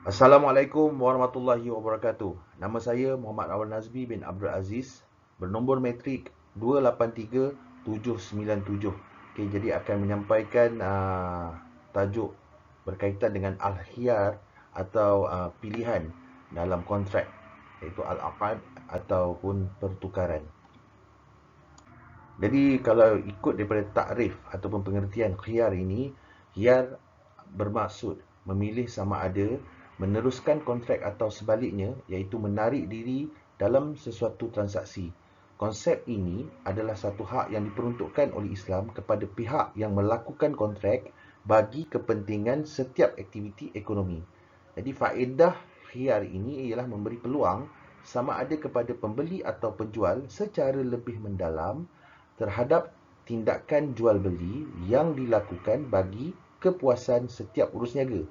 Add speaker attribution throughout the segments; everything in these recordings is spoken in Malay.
Speaker 1: Assalamualaikum warahmatullahi wabarakatuh. Nama saya Muhammad Awal Nazbi bin Abdul Aziz, bernombor metrik 283797. Okey, jadi akan menyampaikan tajuk berkaitan dengan al-khiyar atau pilihan dalam kontrak, iaitu al-aqad ataupun pertukaran. Jadi kalau ikut daripada takrif ataupun pengertian khiyar ini, khiyar bermaksud memilih sama ada meneruskan kontrak atau sebaliknya, iaitu menarik diri dalam sesuatu transaksi. Konsep ini adalah satu hak yang diperuntukkan oleh Islam kepada pihak yang melakukan kontrak bagi kepentingan setiap aktiviti ekonomi. Jadi faedah khiyar ini ialah memberi peluang sama ada kepada pembeli atau penjual secara lebih mendalam terhadap tindakan jual beli yang dilakukan bagi kepuasan setiap urus niaga.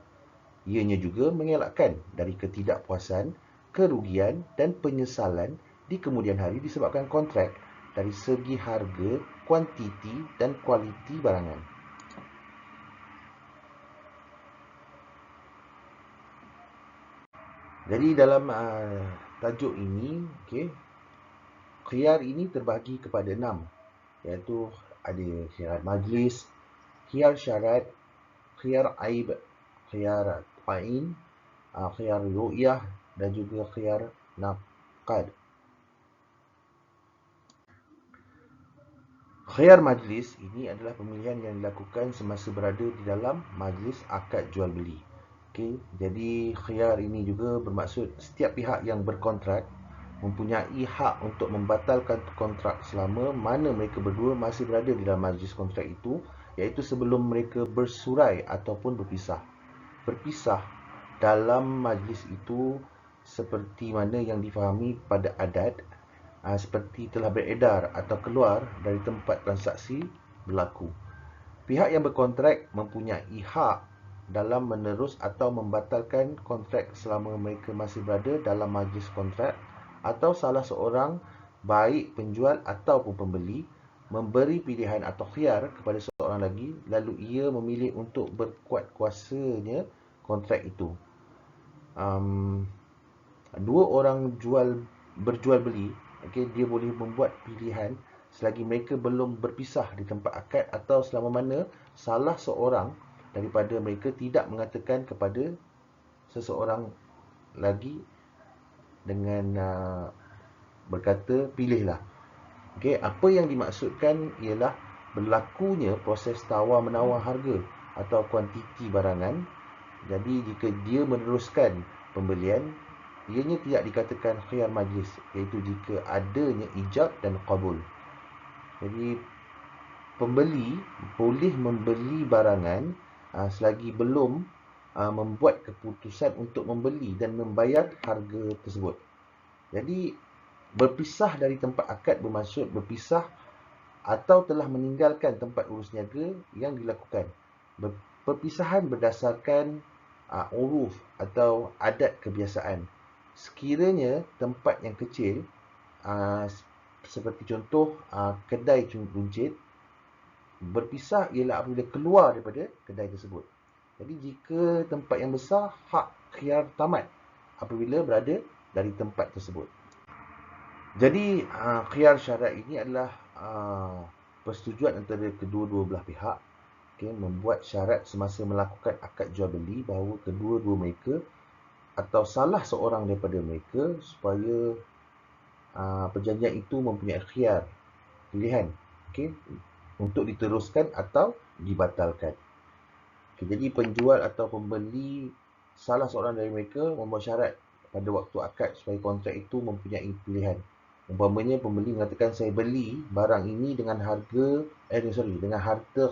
Speaker 1: Ianya juga mengelakkan dari ketidakpuasan, kerugian dan penyesalan di kemudian hari disebabkan kontrak dari segi harga, kuantiti dan kualiti barangan. Jadi dalam tajuk ini, khiyar ini terbahagi kepada 6, iaitu ada khiyar majlis, khiyar syarat, khiyar aib, khiyar ta'in, khiyar ru'yah dan juga khiyar naqad. Khiyar majlis ini adalah pemilihan yang dilakukan semasa berada di dalam majlis akad jual beli. Okey, jadi khiyar ini juga bermaksud setiap pihak yang berkontrak mempunyai hak untuk membatalkan kontrak selama mana mereka berdua masih berada di dalam majlis kontrak itu, iaitu sebelum mereka bersurai ataupun berpisah. Berpisah dalam majlis itu seperti mana yang difahami pada adat, seperti telah beredar atau keluar dari tempat transaksi berlaku. Pihak yang berkontrak mempunyai hak dalam menerus atau membatalkan kontrak selama mereka masih berada dalam majlis kontrak, atau salah seorang, baik penjual ataupun pembeli, memberi pilihan atau khiyar kepada seorang lagi, lalu ia memilih untuk berkuat kuasanya kontrak itu. Dua orang berjual beli, dia boleh membuat pilihan selagi mereka belum berpisah di tempat akad atau selama mana salah seorang daripada mereka tidak mengatakan kepada seseorang lagi dengan berkata pilihlah. Apa yang dimaksudkan ialah berlakunya proses tawar-menawar harga atau kuantiti barangan. Jadi jika dia meneruskan pembelian, ianya tidak dikatakan khiyar majlis, iaitu jika adanya ijab dan qabul. Jadi pembeli boleh membeli barangan selagi belum membuat keputusan untuk membeli dan membayar harga tersebut. Jadi berpisah dari tempat akad bermaksud berpisah atau telah meninggalkan tempat urus niaga yang dilakukan. Perpisahan berdasarkan uruf atau adat kebiasaan. Sekiranya tempat yang kecil, seperti contoh kedai buncit, berpisah ialah apabila keluar daripada kedai tersebut. Jadi jika tempat yang besar, hak khiyar tamat apabila berada dari tempat tersebut. Jadi khiyar syarat ini adalah persetujuan antara kedua-dua belah pihak, membuat syarat semasa melakukan akad jual beli bahawa kedua-dua mereka atau salah seorang daripada mereka supaya perjanjian itu mempunyai khiyar, pilihan, untuk diteruskan atau dibatalkan. Jadi penjual atau pembeli, salah seorang dari mereka membuat syarat pada waktu akad supaya kontrak itu mempunyai pilihan. Umpamanya pembeli mengatakan saya beli barang ini dengan harta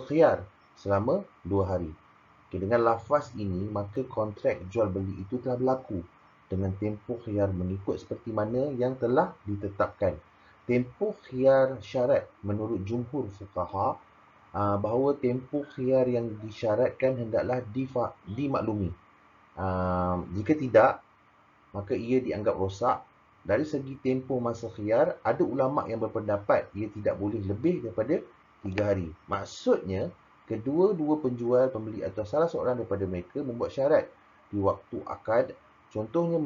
Speaker 1: khiyar selama 2 hari. Dengan lafaz ini, maka kontrak jual beli itu telah berlaku dengan tempoh khiyar mengikut seperti mana yang telah ditetapkan. Tempoh khiyar syarat menurut jumhur fuqaha bahawa tempoh khiyar yang disyaratkan hendaklah dimaklumi. Jika tidak, maka ia dianggap rosak. Dari segi tempoh masa khiyar, ada ulama yang berpendapat ia tidak boleh lebih daripada 3 hari. Maksudnya, kedua-dua penjual, pembeli atau salah seorang daripada mereka membuat syarat di waktu akad. Contohnya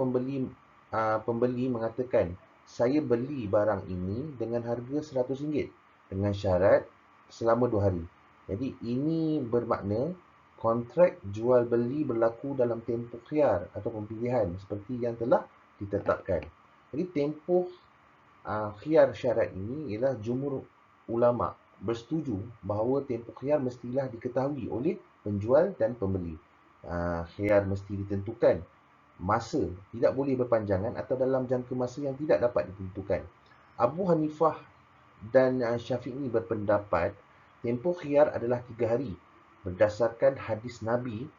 Speaker 1: pembeli mengatakan, saya beli barang ini dengan harga RM100 dengan syarat selama 2 hari. Jadi ini bermakna kontrak jual beli berlaku dalam tempoh khiyar ataupun pilihan seperti yang telah ditetapkan. Jadi tempoh khiyar syarat ini ialah jumhur ulama bersetuju bahawa tempoh khiyar mestilah diketahui oleh penjual dan pembeli. Khiyar mesti ditentukan masa, tidak boleh berpanjangan atau dalam jangka masa yang tidak dapat ditentukan. Abu Hanifah dan Syafi'i berpendapat tempoh khiyar adalah 3 hari berdasarkan hadis Nabi,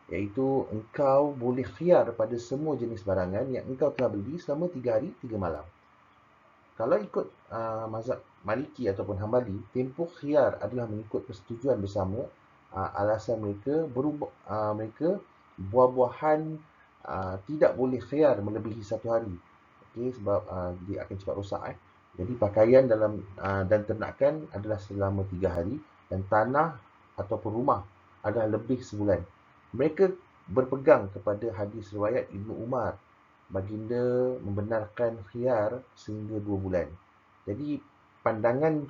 Speaker 1: iaitu engkau boleh khiyar pada semua jenis barangan yang engkau telah beli selama 3 hari 3 malam. Kalau ikut mazhab Maliki ataupun Hambali, tempoh khiyar adalah mengikut persetujuan bersama. Alasan mereka buah-buahan tidak boleh khiyar melebihi 1 hari. Okey, sebab dia akan cepat rosak. Jadi pakaian dan ternakan adalah selama 3 hari dan tanah ataupun rumah adalah lebih sebulan. Mereka berpegang kepada hadis riwayat Ibnu Umar, baginda membenarkan khiyar sehingga 2 bulan. Jadi pandangan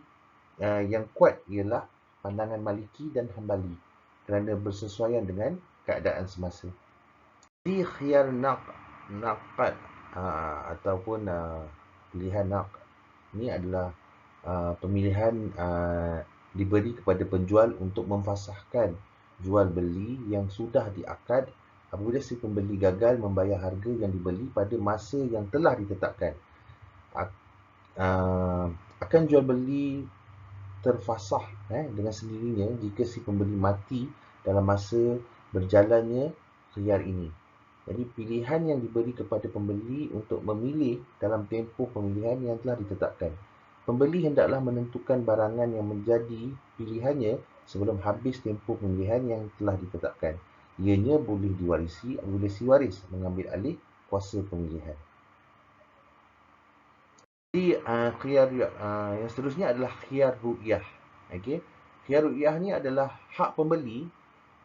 Speaker 1: yang kuat ialah pandangan Maliki dan Hambali kerana bersesuaian dengan keadaan semasa. Jadi khiyar naqad ataupun pilihan naqd ini adalah pemilihan diberi kepada penjual untuk memfasahkan jual beli yang sudah diakad apabila si pembeli gagal membayar harga yang dibeli pada masa yang telah ditetapkan. Akan jual beli terfasah dengan sendirinya jika si pembeli mati dalam masa berjalannya khiyar ini. Jadi pilihan yang diberi kepada pembeli untuk memilih dalam tempoh pemilihan yang telah ditetapkan. Pembeli hendaklah menentukan barangan yang menjadi pilihannya sebelum habis tempoh pemilihan yang telah ditetapkan. Ianya boleh diwarisi apabila si waris mengambil alih kuasa pemilihan. Jadi khiyar yang seterusnya adalah khiyar ru'yah. Okey. Khiyar ru'yah ni adalah hak pembeli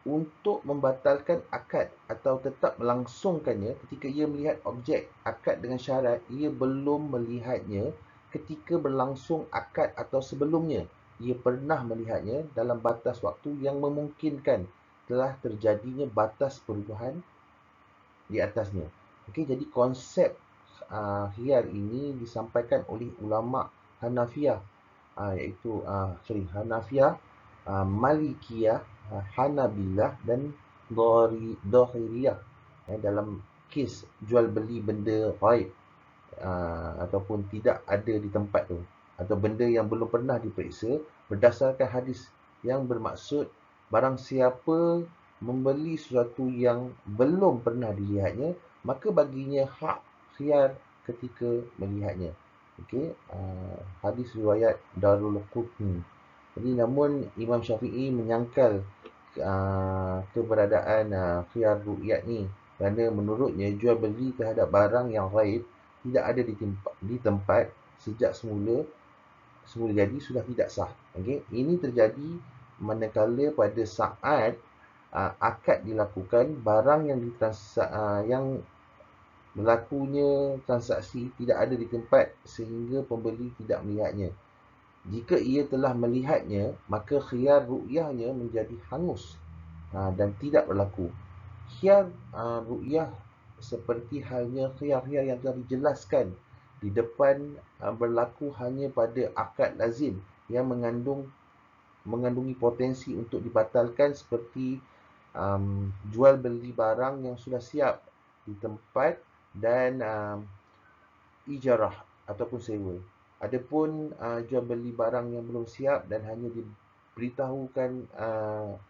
Speaker 1: untuk membatalkan akad atau tetap melangsungkannya ketika ia melihat objek akad dengan syarat ia belum melihatnya ketika berlangsung akad atau sebelumnya ia pernah melihatnya dalam batas waktu yang memungkinkan telah terjadinya batas perubahan di atasnya. Okey, jadi konsep khiyar ini disampaikan oleh ulama Hanafiyah, iaitu Hanafiyah, Malikiyah, Hanabilah dan Dhahiriyah dalam kes jual beli benda ghaib ataupun tidak ada di tempat tu atau benda yang belum pernah diperiksa berdasarkan hadis yang bermaksud barang siapa membeli sesuatu yang belum pernah dilihatnya maka baginya hak khiyar ketika melihatnya. Okey, hadis riwayat Darul Qutni. Jadi namun Imam Syafi'i menyangkal keberadaan khiyar ru'yat ni kerana menurutnya jual beli terhadap barang yang ghaib tidak ada di tempat sejak semula jadi sudah tidak sah. Okey, ini terjadi manakala pada saat akad dilakukan barang yang berlakunya transaksi tidak ada di tempat sehingga pembeli tidak melihatnya. Jika ia telah melihatnya, maka khiyar ru'yahnya menjadi hangus dan tidak berlaku. Khiyar ru'yah seperti halnya khiyar-khiyar yang telah dijelaskan di depan berlaku hanya pada akad lazim yang mengandungi potensi untuk dibatalkan seperti jual beli barang yang sudah siap di tempat dan ijarah ataupun sewa. Adapun jual beli barang yang belum siap dan hanya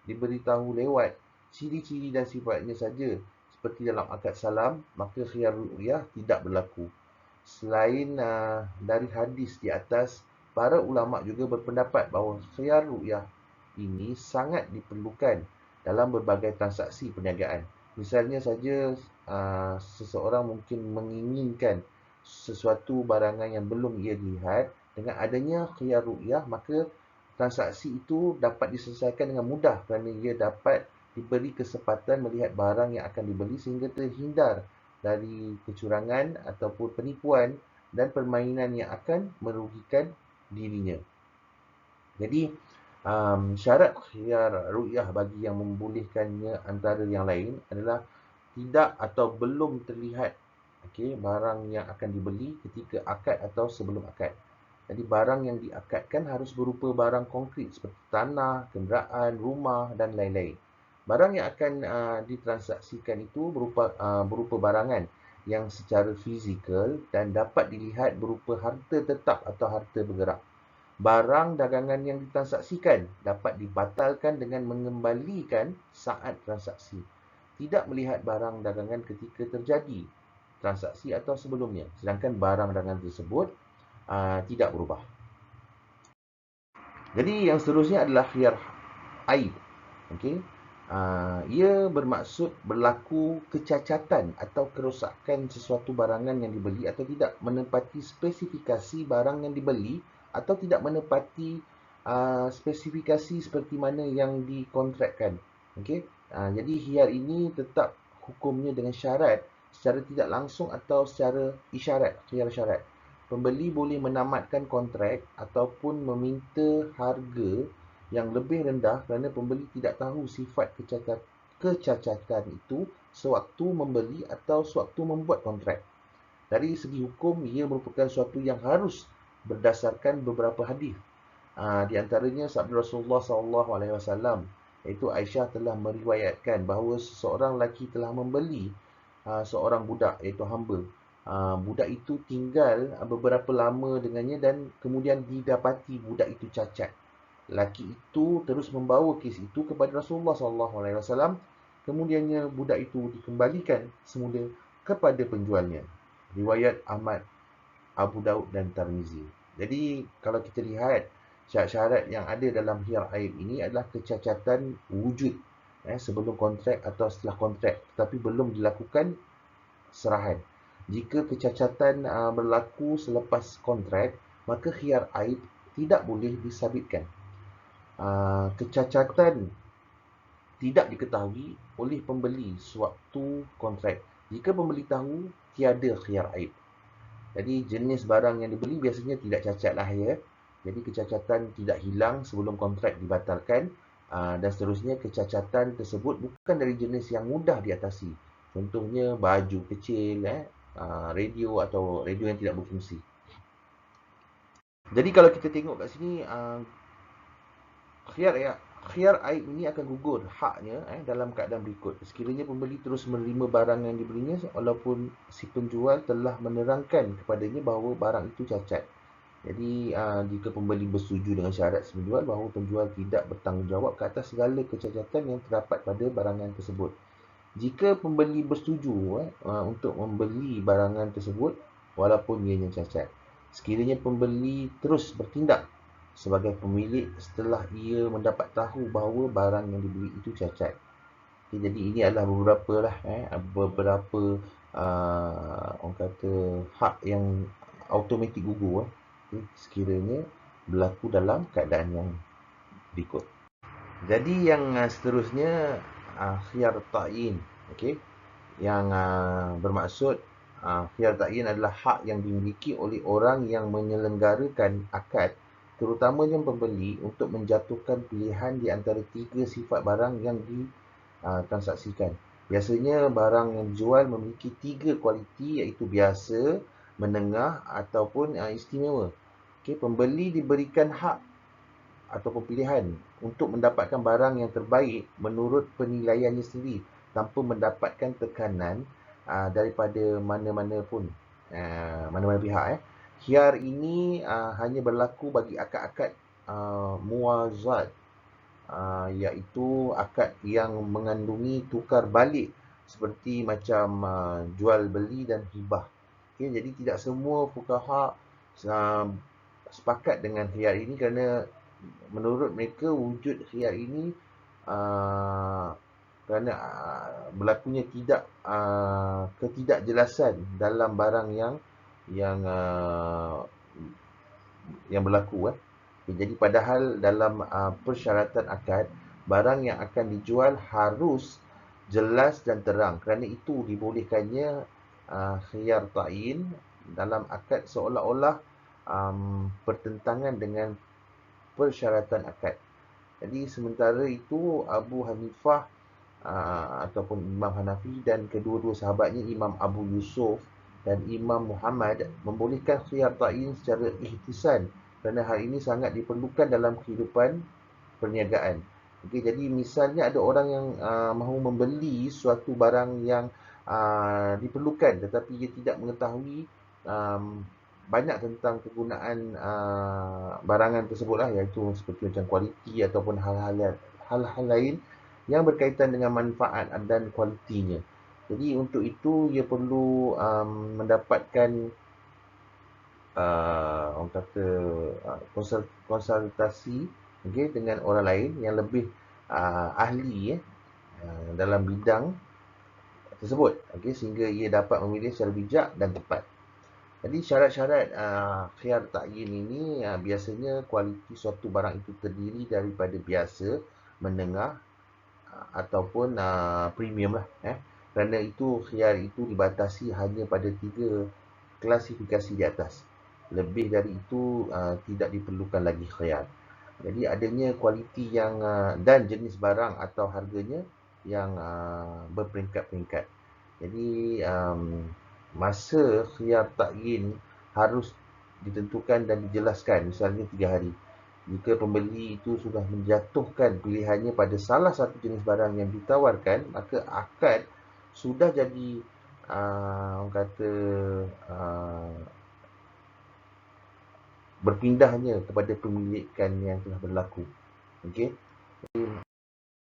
Speaker 1: diberitahu lewat ciri-ciri dan sifatnya saja seperti dalam akad salam, maka khiyar ru'yah tidak berlaku. Selain dari hadis di atas, para ulama juga berpendapat bahawa khiyar ru'yah ini sangat diperlukan dalam berbagai transaksi perniagaan. Misalnya saja seseorang mungkin menginginkan sesuatu barangan yang belum ia lihat, dengan adanya khiyar ru'yah maka transaksi itu dapat diselesaikan dengan mudah kerana ia dapat diberi kesempatan melihat barang yang akan dibeli sehingga terhindar dari kecurangan ataupun penipuan dan permainan yang akan merugikan dirinya. Jadi, syarat khiyar ru'yah bagi yang membolehkannya antara yang lain adalah tidak atau belum terlihat barang yang akan dibeli ketika akad atau sebelum akad. Jadi barang yang diakadkan harus berupa barang konkret seperti tanah, kenderaan, rumah dan lain-lain. Barang yang akan ditransaksikan itu berupa barangan yang secara fizikal dan dapat dilihat berupa harta tetap atau harta bergerak. Barang dagangan yang ditransaksikan dapat dibatalkan dengan mengembalikan saat transaksi. Tidak melihat barang dagangan ketika terjadi transaksi atau sebelumnya. Sedangkan barang dagangan tersebut tidak berubah. Jadi yang seterusnya adalah khiyar aib. Okey. Ia bermaksud berlaku kecacatan atau kerosakan sesuatu barangan yang dibeli atau tidak menepati spesifikasi barang yang dibeli atau tidak menepati spesifikasi seperti mana yang dikontrakkan. Okey. Jadi khiyar ini tetap hukumnya dengan syarat secara tidak langsung atau secara isyarat, khiyar syarat. Pembeli boleh menamatkan kontrak ataupun meminta harga yang lebih rendah kerana pembeli tidak tahu sifat kecacatan itu sewaktu membeli atau sewaktu membuat kontrak. Dari segi hukum, ia merupakan suatu yang harus berdasarkan beberapa hadis. Di antaranya sabda Rasulullah SAW, iaitu Aisyah telah meriwayatkan bahawa seseorang lelaki telah membeli seorang budak, iaitu hamba. Budak itu tinggal beberapa lama dengannya dan kemudian didapati budak itu cacat. Lelaki itu terus membawa kes itu kepada Rasulullah SAW. Kemudiannya budak itu dikembalikan semula kepada penjualnya. Riwayat Ahmad, Abu Daud dan Tirmizi. Jadi kalau kita lihat syarat-syarat yang ada dalam khiyar aib ini adalah kecacatan wujud sebelum kontrak atau setelah kontrak tetapi belum dilakukan serahan. Jika kecacatan berlaku selepas kontrak, maka khiyar aib tidak boleh disabitkan. Kecacatan tidak diketahui oleh pembeli sewaktu kontrak. Jika pembeli tahu, tiada khiyar aib. Jadi jenis barang yang dibeli biasanya tidak cacat lah ya. Jadi kecacatan tidak hilang sebelum kontrak dibatalkan dan seterusnya kecacatan tersebut bukan dari jenis yang mudah diatasi. Contohnya baju kecil, radio atau radio yang tidak berfungsi. Jadi kalau kita tengok kat sini khiyar aib ini akan gugur haknya dalam keadaan berikut. Sekiranya pembeli terus menerima barang yang dibelinya walaupun si penjual telah menerangkan kepadanya bahawa barang itu cacat. Jadi jika pembeli bersetuju dengan syarat si penjual bahawa penjual tidak bertanggungjawab ke atas segala kecacatan yang terdapat pada barangan tersebut. Jika pembeli bersetuju untuk membeli barangan tersebut walaupun ianya cacat, sekiranya pembeli terus bertindak sebagai pemilik setelah ia mendapat tahu bahawa barang yang dibeli itu cacat. Jadi ini adalah beberapa orang kata hak yang automatik gugur sekiranya berlaku dalam keadaan yang berikut. Jadi yang seterusnya khiyar ta'yin, okey, yang bermaksud khiyar ta'yin adalah hak yang dimiliki oleh orang yang menyelenggarakan akad, terutamanya pembeli, untuk menjatuhkan pilihan di antara tiga sifat barang yang ditransaksikan. Biasanya barang yang dijual memiliki tiga kualiti, iaitu biasa, menengah ataupun istimewa. Okey, pembeli diberikan hak ataupun pilihan untuk mendapatkan barang yang terbaik menurut penilaiannya sendiri tanpa mendapatkan tekanan daripada mana-mana pun, mana-mana pihak. Khiyar ini hanya berlaku bagi akad-akad muwazat, iaitu akad yang mengandungi tukar balik seperti macam jual beli dan hibah. Okay, jadi tidak semua fuqaha sepakat dengan khiyar ini kerana menurut mereka wujud khiyar ini kerana berlakunya ketidakjelasan dalam barang yang berlaku. Jadi padahal dalam persyaratan akad barang yang akan dijual harus jelas dan terang. Kerana itu dibolehkannya khiyar ta'yin dalam akad seolah-olah bertentangan dengan persyaratan akad. Jadi sementara itu Abu Hanifah ataupun Imam Hanafi dan kedua-dua sahabatnya Imam Abu Yusuf dan Imam Muhammad membolehkan khiyar ta'yin secara ihtisan kerana hal ini sangat diperlukan dalam kehidupan perniagaan. Okey, jadi misalnya ada orang yang mahu membeli suatu barang yang diperlukan tetapi dia tidak mengetahui banyak tentang kegunaan barangan tersebutlah, iaitu seperti macam kualiti ataupun hal-hal lain yang berkaitan dengan manfaat dan kualitinya. Jadi untuk itu ia perlu mendapatkan orang kata konsultasi dengan orang lain yang lebih ahli dalam bidang tersebut, sehingga ia dapat memilih secara bijak dan tepat. Jadi syarat-syarat khiyar ta'yin ini biasanya kualiti suatu barang itu terdiri daripada biasa, menengah ataupun premium lah. Kerana itu khiyar itu dibatasi hanya pada 3 klasifikasi di atas. Lebih dari itu tidak diperlukan lagi khiyar. Jadi adanya kualiti yang dan jenis barang atau harganya yang berperingkat-peringkat. Jadi masa khiyar ta'yin harus ditentukan dan dijelaskan, misalnya 3 hari. Jika pembeli itu sudah menjatuhkan pilihannya pada salah satu jenis barang yang ditawarkan, maka akad sudah jadi orang kata berpindahnya kepada pemilikan yang telah berlaku. Okey.